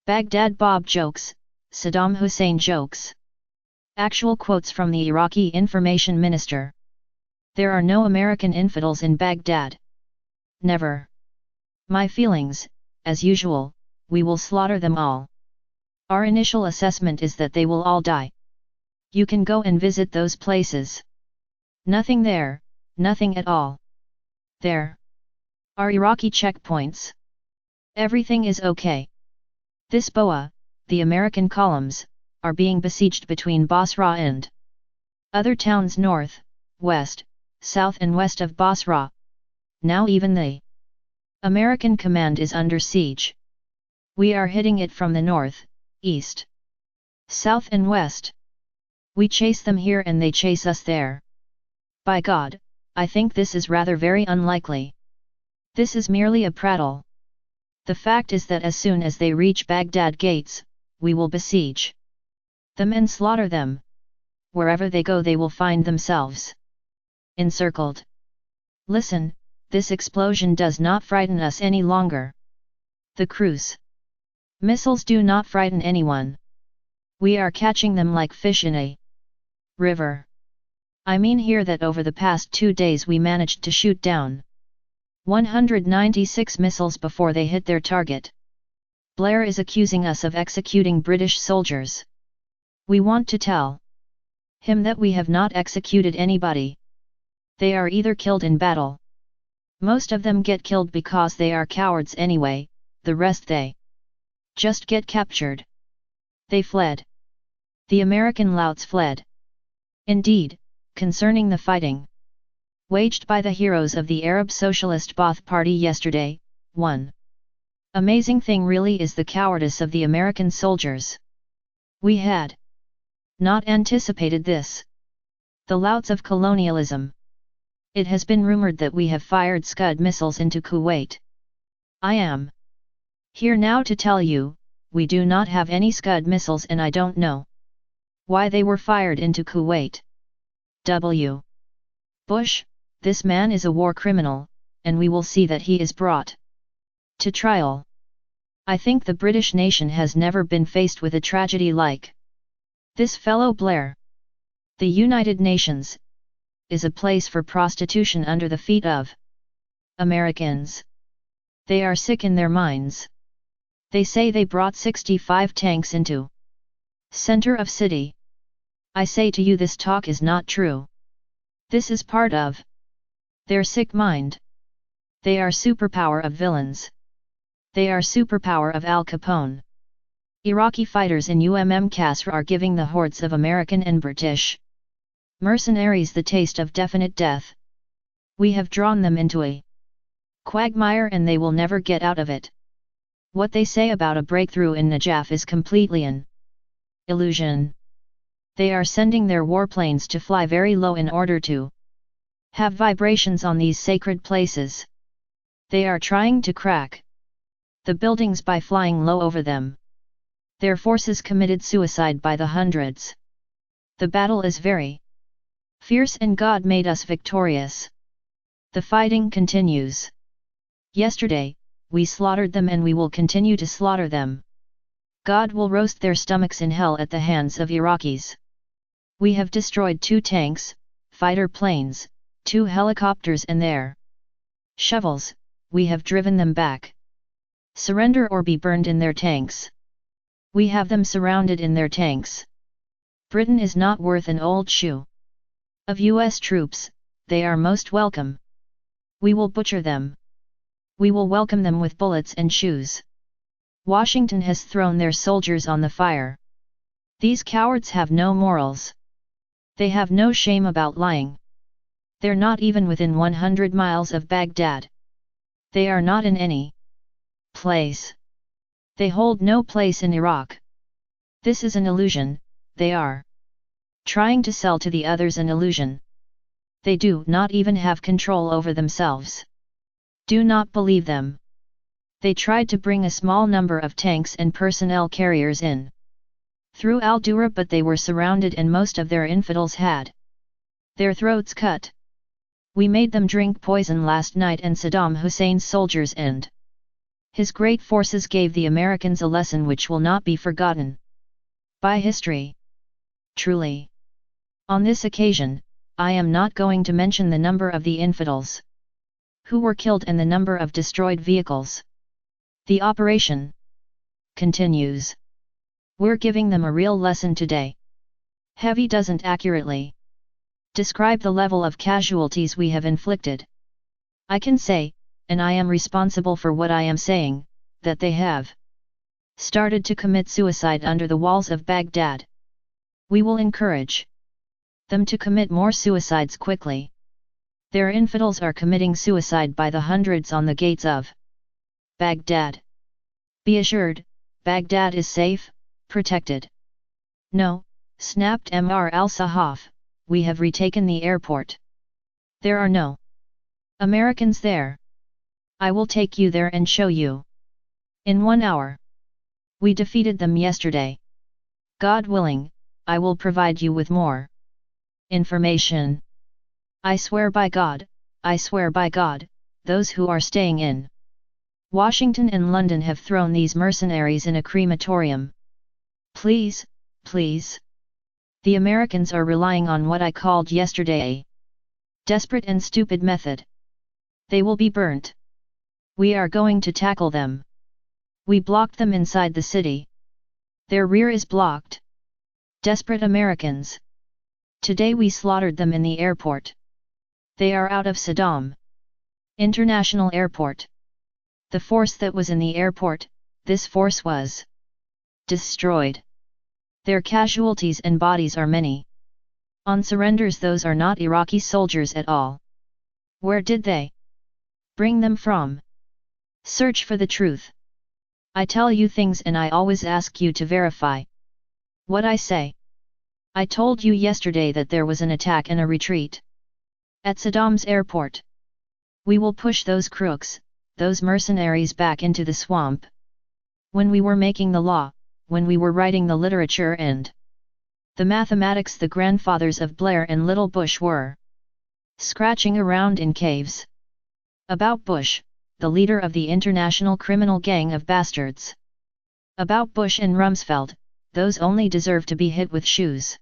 Baghdad Bob jokes, Saddam Hussein jokes. Actual quotes from the Iraqi information minister. There are no American infidels in Baghdad. Never. My feelings, as usual, we will slaughter them all. Our initial assessment is that they will all die. You can go and visit those places. Nothing there, nothing at all. There are Iraqi checkpoints. Everything is okay. This Boa, the American columns, are being besieged between Basra and other towns north, west, south and west of Basra. Now even the American command is under siege. We are hitting it from the north, east, south and west. We chase them here and they chase us there. By God, I think this is rather very unlikely. This is merely a prattle. The fact is that as soon as they reach Baghdad gates, we will besiege them and slaughter them. Wherever they go they will find themselves encircled. Listen, this explosion does not frighten us any longer. The cruise missiles do not frighten anyone. We are catching them like fish in a river. I mean here that over the past 2 days we managed to shoot down 196 missiles before they hit their target. Blair is accusing us of executing British soldiers. We want to tell him that we have not executed anybody. They are either killed in battle. Most of them get killed because they are cowards anyway, the rest they just get captured. They fled. The American louts fled. Indeed, concerning the fighting waged by the heroes of the Arab Socialist Ba'ath Party yesterday, one amazing thing really is the cowardice of the American soldiers. We had not anticipated this. The louts of colonialism. It has been rumored that we have fired Scud missiles into Kuwait. I am here now to tell you, we do not have any Scud missiles and I don't know why they were fired into Kuwait. W. Bush, this man is a war criminal, and we will see that he is brought to trial. I think the British nation has never been faced with a tragedy like this fellow Blair. The United Nations is a place for prostitution under the feet of Americans. They are sick in their minds. They say they brought 65 tanks into center of city. I say to you this talk is not true. This is part of their sick mind. They are superpower of villains. They are superpower of Al Capone. Iraqi fighters in Kasr are giving the hordes of American and British mercenaries the taste of definite death. We have drawn them into a quagmire and they will never get out of it. What they say about a breakthrough in Najaf is completely an illusion. They are sending their warplanes to fly very low in order to have vibrations on these sacred places. They are trying to crack the buildings by flying low over them. Their forces committed suicide by the hundreds. The battle is very fierce and God made us victorious. The fighting continues. Yesterday, we slaughtered them and we will continue to slaughter them. God will roast their stomachs in hell at the hands of Iraqis. We have destroyed 2 tanks, fighter planes, 2 helicopters and their shovels. We have driven them back. Surrender or be burned in their tanks. We have them surrounded in their tanks. Britain is not worth an old shoe of US troops. They are most welcome. We will butcher them. We will welcome them with bullets and shoes. Washington has thrown their soldiers on the fire. These cowards have no morals. They have no shame about lying. They're not even within 100 miles of Baghdad. They are not in any place. They hold no place in Iraq. This is an illusion. They are trying to sell to the others an illusion. They do not even have control over themselves. Do not believe them. They tried to bring a small number of tanks and personnel carriers in through Al-Dura, but they were surrounded and most of their infidels had their throats cut. We made them drink poison last night and Saddam Hussein's soldiers and His great forces gave the Americans a lesson which will not be forgotten by history. Truly. On this occasion, I am not going to mention the number of the infidels who were killed and the number of destroyed vehicles. The operation continues. We're giving them a real lesson today. Heavy doesn't accurately describe the level of casualties we have inflicted. I can say, and I am responsible for what I am saying, that they have started to commit suicide under the walls of Baghdad. We will encourage them to commit more suicides quickly. Their infidels are committing suicide by the hundreds on the gates of Baghdad. Be assured, Baghdad is safe, protected. No, snapped Mr. al-Sahaf, we have retaken the airport. There are no Americans there. I will take you there and show you. In 1 hour. We defeated them yesterday. God willing, I will provide you with more information. I swear by God, those who are staying in Washington and London have thrown these mercenaries in a crematorium. Please, please. The Americans are relying on what I called yesterday a desperate and stupid method. They will be burnt. We are going to tackle them. We blocked them inside the city. Their rear is blocked. Desperate Americans. Today we slaughtered them in the airport. They are out of Saddam International Airport. The force that was in the airport, this force was destroyed. Their casualties and bodies are many. On surrenders, those are not Iraqi soldiers at all. Where did they bring them from? Search for the truth. I tell you things and I always ask you to verify what I say. I told you yesterday that there was an attack and a retreat at Saddam's airport. We will push those crooks, those mercenaries back into the swamp. When we were making the law, when we were writing the literature and the mathematics, the grandfathers of Blair and Little Bush were scratching around in caves. About Bush, the leader of the international criminal gang of bastards. About Bush and Rumsfeld, those only deserve to be hit with shoes.